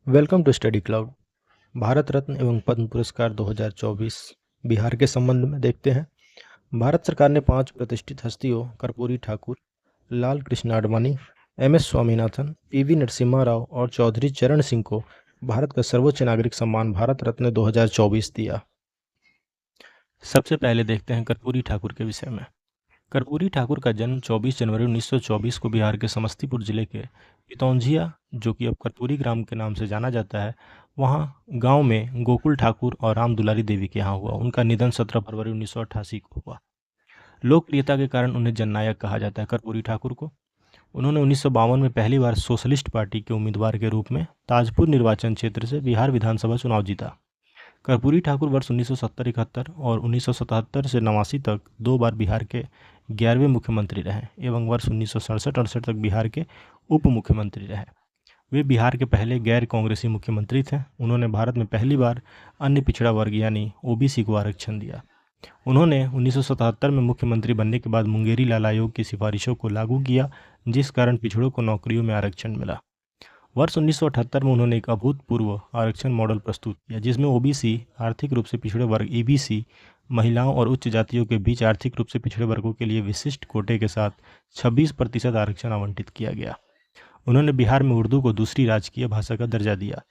Welcome to Study Cloud. Bharat Ratna एवं पद्म पुरस्कार 2024 बिहार के संबंध में देखते हैं। भारत सरकार ने 5 प्रतिष्ठित हस्तियों कर्पूरी ठाकुर, लाल कृष्ण आडवाणी, एम.एस. स्वामीनाथन, पी.वी. नरसिम्हा राव और चौधरी चरण सिंह को भारत का सर्वोच्च नागरिक सम्मान भारत रत्न 2024 दिया। सबसे पहले देखते हैं कर्पूरी ठाकुर के विषय में। कर्पूरी ठाकुर का जन्म 24 जनवरी 1924 को बिहार के समस्तीपुर जिले के पितौंझिया, जो कि अब कर्पूरी ग्राम के नाम से जाना जाता है, वहाँ गांव में गोकुल ठाकुर और राम दुलारी देवी के यहाँ हुआ। उनका निधन 17 फरवरी 1988 को हुआ। लोकप्रियता के कारण उन्हें जननायक कहा जाता है कर्पूरी ठाकुर को। उन्होंने 1952 में पहली बार सोशलिस्ट पार्टी के उम्मीदवार के रूप में ताजपुर निर्वाचन क्षेत्र से बिहार विधानसभा चुनाव जीता। कर्पूरी ठाकुर वर्ष 1970-71 और 1977 से 89 तक 2 बार बिहार के 11वें मुख्यमंत्री रहे एवं वर्ष 1967-68 तक बिहार के उप मुख्यमंत्री रहे। वे बिहार के पहले गैर कांग्रेसी मुख्यमंत्री थे। उन्होंने भारत में पहली बार अन्य पिछड़ा वर्ग यानी ओबीसी को आरक्षण दिया। उन्होंने 1977 में मुख्यमंत्री बनने के बाद मुंगेरी लाल आयोग की सिफारिशों को लागू किया, जिस कारण पिछड़ों को नौकरियों में आरक्षण मिला। वर्ष 1978 में उन्होंने एक अभूतपूर्व आरक्षण मॉडल प्रस्तुत किया, जिसमें ओबीसी, आर्थिक रूप से पिछड़े वर्ग ईबीसी, महिलाओं और उच्च जातियों के बीच आर्थिक रूप से पिछड़े वर्गों के लिए विशिष्ट कोटे के साथ 26% आरक्षण आवंटित किया गया। उन्होंने बिहार में उर्दू को दूसरी राजकीय भाषा का दर्जा दिया।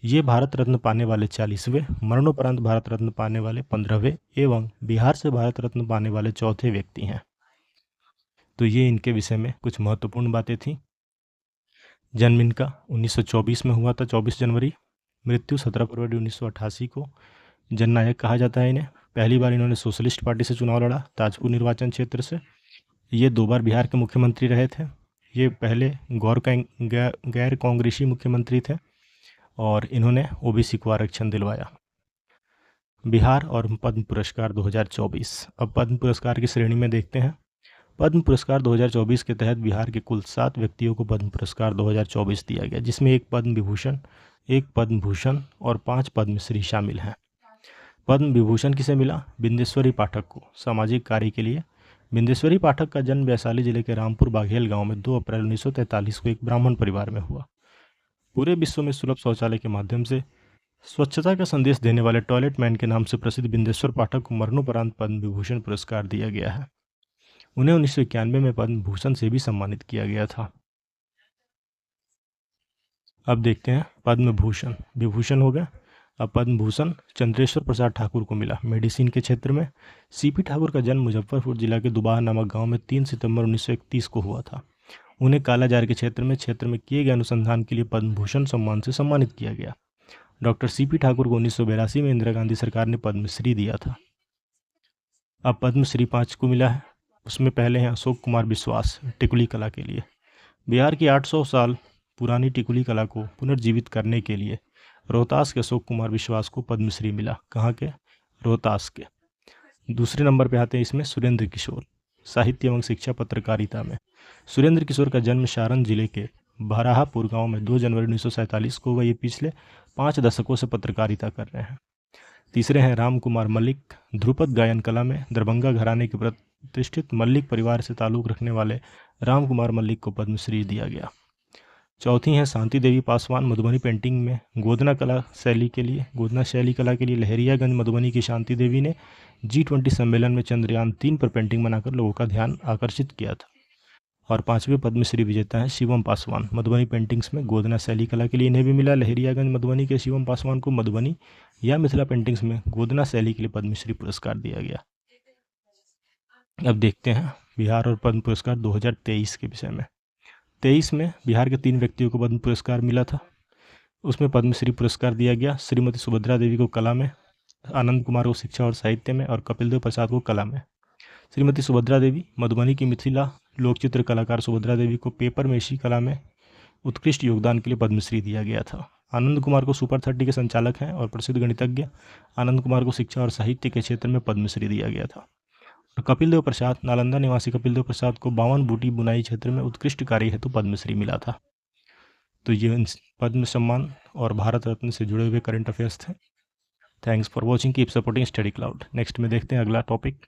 ये भारत रत्न पाने वाले 40वें, मरणोपरांत भारत रत्न पाने वाले 15वें एवं बिहार से भारत रत्न पाने वाले 4थे व्यक्ति हैं। तो ये इनके विषय में कुछ महत्वपूर्ण बातें थी। जन्म इनका 1924 में हुआ था, 24 जनवरी। मृत्यु 17 फरवरी 1988 को। जननायक कहा जाता है इन्हें। पहली बार इन्होंने सोशलिस्ट पार्टी से चुनाव लड़ा, ताजपुर निर्वाचन क्षेत्र से। ये 2 बार बिहार के मुख्यमंत्री रहे थे। ये पहले गैर कांग्रेसी मुख्यमंत्री थे और इन्होंने ओबीसी को आरक्षण दिलवाया। बिहार और पद्म पुरस्कार 2024। अब पद्म पुरस्कार की श्रेणी में देखते हैं। पद्म पुरस्कार 2024 के तहत बिहार के कुल 7 व्यक्तियों को पद्म पुरस्कार 2024 दिया गया, जिसमें 1 पद्म विभूषण, 1 पद्म भूषण और 5 पद्मश्री शामिल हैं। पद्म विभूषण किसे मिला? बिंदेश्वरी पाठक को, सामाजिक कार्य के लिए। बिंदेश्वरी पाठक का जन्म वैशाली जिले के रामपुर बाघेल गांव में 2 अप्रैल 1943 को एक ब्राह्मण परिवार में हुआ। पूरे विश्व में सुलभ शौचालय के माध्यम से स्वच्छता का संदेश देने वाले टॉयलेट मैन के नाम से प्रसिद्ध बिंदेश्वर पाठक को मरणोपरांत पद्म विभूषण पुरस्कार दिया गया है। उन्हें 1991 में पद्म भूषण से भी सम्मानित किया गया था। अब देखते हैं पद्म भूषण। विभूषण हो गया, अब पद्म भूषण चंद्रेश्वर प्रसाद ठाकुर को मिला मेडिसिन के क्षेत्र में। सीपी ठाकुर का जन्म मुजफ्फरपुर जिला के दुबाह नामक गांव में 3 सितंबर 1931 को हुआ था। उन्हें कालाजार के क्षेत्र में किए गए अनुसंधान के लिए पद्म भूषण सम्मान से सम्मानित किया गया। डॉक्टर सीपी ठाकुर को 1982 में इंदिरा गांधी सरकार ने पद्मश्री दिया था। अब पद्मश्री 5 को मिला है। उसमें पहले हैं अशोक कुमार विश्वास, टिकुली कला के लिए। बिहार की 800 साल पुरानी टिकुली कला को पुनर्जीवित करने के लिए रोहतास के अशोक कुमार विश्वास को पद्मश्री मिला। कहाँ के? रोहतास के। दूसरे नंबर पे आते हैं इसमें सुरेंद्र किशोर, साहित्य एवं शिक्षा पत्रकारिता में। सुरेंद्र किशोर का जन्म सारण जिले के बराहापुर गांव में 2 जनवरी 1947 को हुआ। ये पिछले 5 दशकों से पत्रकारिता कर रहे हैं। तीसरे हैं राम कुमार मल्लिक, ध्रुपद गायन कला में दरभंगा घराने के प्रतिष्ठित मल्लिक परिवार से ताल्लुक रखने वाले राम कुमार मल्लिक को पद्मश्री दिया गया। चौथी हैं शांति देवी पासवान, मधुबनी पेंटिंग में गोदना शैली कला के लिए लहरियागंज मधुबनी की शांति देवी ने G20 सम्मेलन में चंद्रयान 3 पर पेंटिंग बनाकर लोगों का ध्यान आकर्षित किया था। और 5वें पद्मश्री विजेता हैं शिवम पासवान, मधुबनी पेंटिंग्स में गोदना शैली कला के लिए इन्हें भी मिला। लहरियागंज मधुबनी के शिवम पासवान को मधुबनी या मिथिला पेंटिंग्स में गोदना शैली के लिए पद्मश्री पुरस्कार दिया गया। अब देखते हैं बिहार और पद्म पुरस्कार 2023 के विषय में। 23 में बिहार के 3 व्यक्तियों को पद्म पुरस्कार मिला था। उसमें पद्मश्री पुरस्कार दिया गया श्रीमती सुभद्रा देवी को कला में, आनंद कुमार को शिक्षा और साहित्य में और कपिल देव प्रसाद को कला में। श्रीमती सुभद्रा देवी, मधुबनी की मिथिला लोकचित्र कलाकार सुभद्रा देवी को पेपर मेशी कला में उत्कृष्ट योगदान के लिए पद्मश्री दिया गया था। आनंद कुमार को सुपर 30 के संचालक हैं और प्रसिद्ध गणितज्ञ आनंद कुमार को शिक्षा और साहित्य के क्षेत्र में पद्मश्री दिया गया था। और कपिल देव प्रसाद, नालंदा निवासी कपिल देव प्रसाद को 52 बूटी बुनाई क्षेत्र में उत्कृष्ट कार्य हेतु पद्मश्री मिला था। तो ये पद्म सम्मान और भारत रत्न से जुड़े हुए करंट अफेयर्स थे। Thanks for watching, keep supporting study cloud. Next में देखते हैं अगला टॉपिक।